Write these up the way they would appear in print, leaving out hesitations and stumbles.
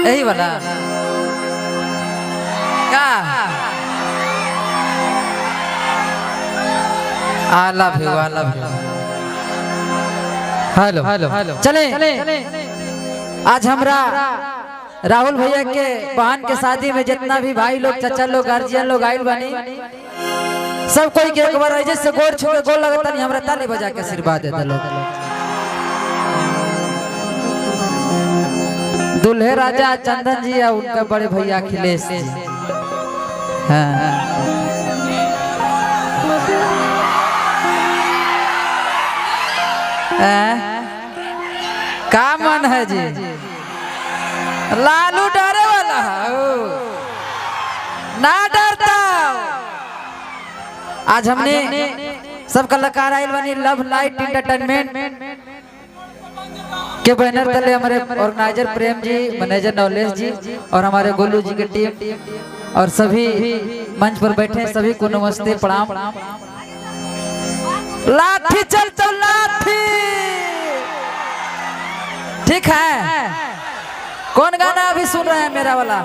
यही वाला क्या I love you hello hello चले आज हमरा राहुल भैया के बहन के शादी में जितना भी भाई लोग चाचा लोग गार्जियन लोग आइल बनी सब कोई के एक बार ऐसे से गोड़ छू के गोड़ लगता नहीं हमरा ताली बजा के आशीर्वाद देता लोग। दुल्हे राजा चंदन जी और उनका बड़े भैया अखिलेश जी हाँ। का मन है जी लालू डरे वाला ना डरता। आज हमने सब कलाकार आइल बनी लव लाइट एंटरटेनमेंट के बैनर तले हमारे ऑर्गेनाइजर प्रेम जी मैनेजर नवलेश जी और हमारे गोलू जी की टीम और सभी मंच पर बैठे सभी को नमस्ते प्रणाम। लाठी चल तो लाठी ठीक है। कौन गाना अभी सुन रहे हैं मेरा वाला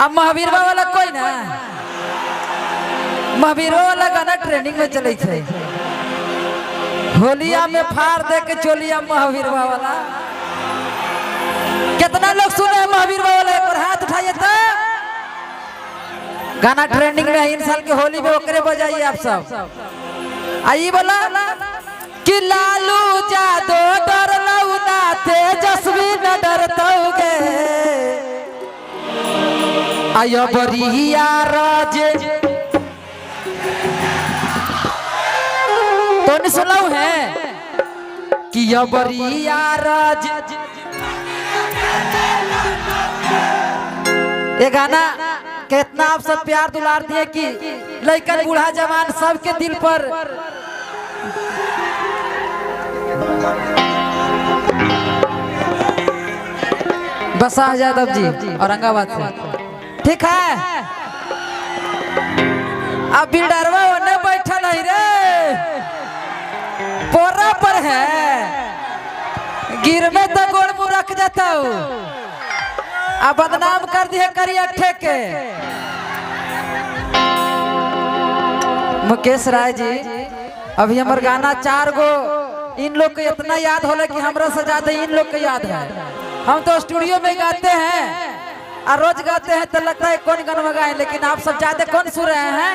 अब महावीरवा वाला कोई ना महावीरवा वाला गाना ट्रेंडिंग में चले थे होलिया में फाड़ दे के चोलिया महावीरवा वाला कितना लोग सुने हैं महावीरवा वाला एक बार हाथ उठाइए तो गाना ट्रेंडिंग में इन साल के होली में ओकरे बजाइए आप सब आई बोला कि लालू जादो डर लौना तेजस्वी न डरतोगे आयो बरिया राजे तो नहीं सुना है कि यो बरिया राज ये गाना कितना आप सब प्यार दुलार दिए कि लड़का बूढ़ा जवान सबके दिल पर बसा यादव जी औरंगाबाद से ठीक है। अब बिल्डरवा ने बैठा नहीं रे पोरा पर है गिर में तो गोड़ मुंह रख जाता हूँ अब बदनाम कर दिए करिए ठेके। मुकेश राय जी अभी हमारे गाना 4 गो इन लोग को इतना याद होला कि हमरा से ज्यादा इन लोग को याद है। हम तो स्टूडियो में गाते हैं और रोज गाते हैं तो लगता है कौन गाना गाए लेकिन आप सब ज्यादा कौन सुन रहे हैं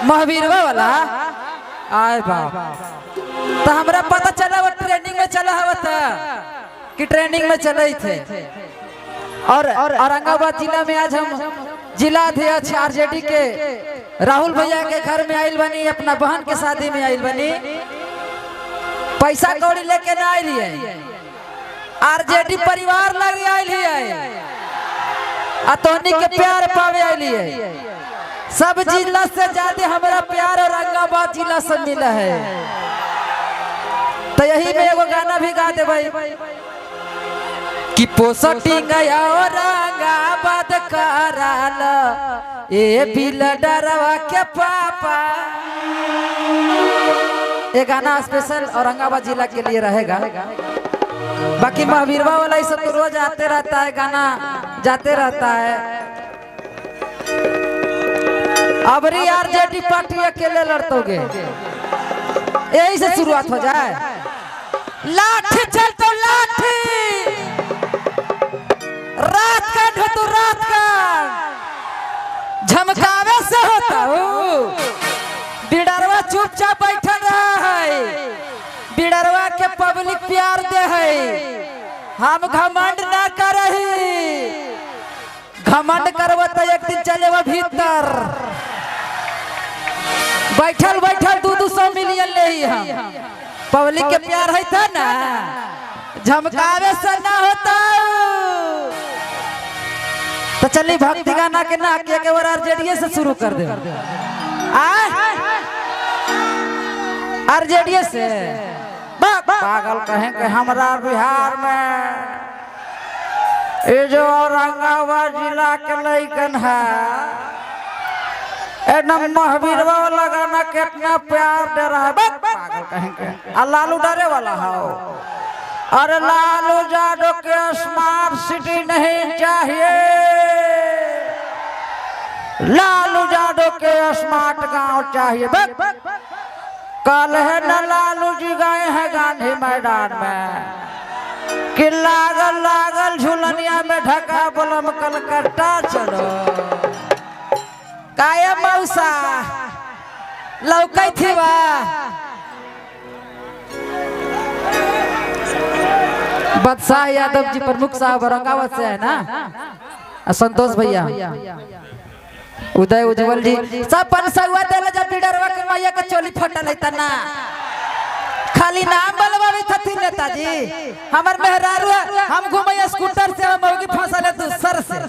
महावीरवा वाला आए बाप तो हमरा पता चला वो ट्रेनिंग में चला हुआ था कि ट्रेनिंग में चले थे। और औरंगाबाद जिला में आज हम जिला अध्यक्ष आरजेडी के राहुल भैया के घर में आइल बनी अपना बहन के शादी में आइल बनी पैसा कौड़ी लेके ना आइल है आरजेडी परिवार लग आइल है अतोनी के प्यार पावे आइल है। सब जिला से ज्यादा हमारा प्यार औरंगाबाद जिला से मिला है तो यही में एगो गाना भी गा दे भाई कि पोसटी गया औरंगाबाद कराल ए बिल्डरवा के पापा। ये गाना स्पेशल औरंगाबाद जिला के लिए रहेगा। बाकी महावीरवा वाला सब तो रोज आते रहता है गाना जाते रहता है। अबरी आरजेडी पार्टी अकेले लड़तोगे यही से शुरुआत हो जाए। लाठी चल तो लाठी रात का तो रात का झमकावे से होता हूँ बिडरवा चुपचाप बैठल रहा है बिडरवा के पब्लिक प्यार दे है हम घमंड ना करही घमंड करब तो एक दिन चले भीतर बैठल बैठल 200 मिलियन ले ही हम पब्लिक के प्यार है था ना झमकावे से ना होता तो चलिए भक्ति गाना के ना के बार आरजेडी से शुरू कर दे आरजेडी से पागल कहें कि हमारा बिहार में ये जो औरंगाबाद जिला के लइकन है एकदम महावीरवा वाला गाना कितना प्यार दे रहा है। कहेंगे लालू डरे वाला हो। अरे लालू यादव के स्मार्ट सिटी नहीं चाहिए, लालू यादव के स्मार्ट गांव चाहिए। कल है न लालू जी गए हैं गांधी मैदान में कि लागल लागल झुलनिया में ढका बोलम कलकत्ता चलो। काया मौसा लौकै थी बा बादशाह यादव जी प्रमुख साहब औरंगाबाद से है ना, संतोष भैया, उदय उज्जवल जी सब पंसुआ देले जब लीडरवा के मैया के चोली फटल है ना, खाली नाम बलवावी थी नेताजी। हमर मेहरारू हम घूमे स्कूटर से मौगी फंसल है दूसर से,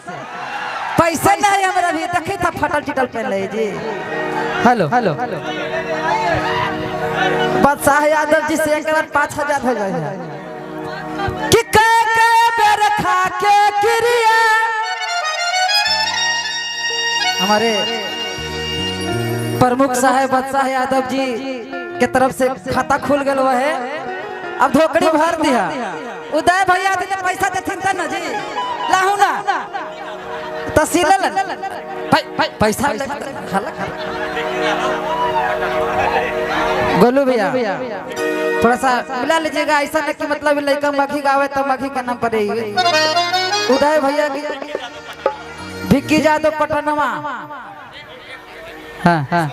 पैसे नहीं हमरा भी देखे था फटल चिटल पहले जी। हेलो हेलो बादशाह यादव जी से एक बार 5000 हो जाए कि कह बेर खा के क्रिया हमारे प्रमुख साहब बादशाह यादव जी के तरफ से खाता खुल गया हुआ है। अब धोकड़ी भर दिया उदय भैया ने पैसा देते ना जी लाहू ना तहसील भाई पैसा गोलू भैया थोड़ा सा मिला लीजिएगा, ऐसा नहीं कि मतलब लड़का मखी गावे तो मखी का नाम पड़ेगी। उदय भैया की भिक्की जादव पटनवा। हाँ हाँ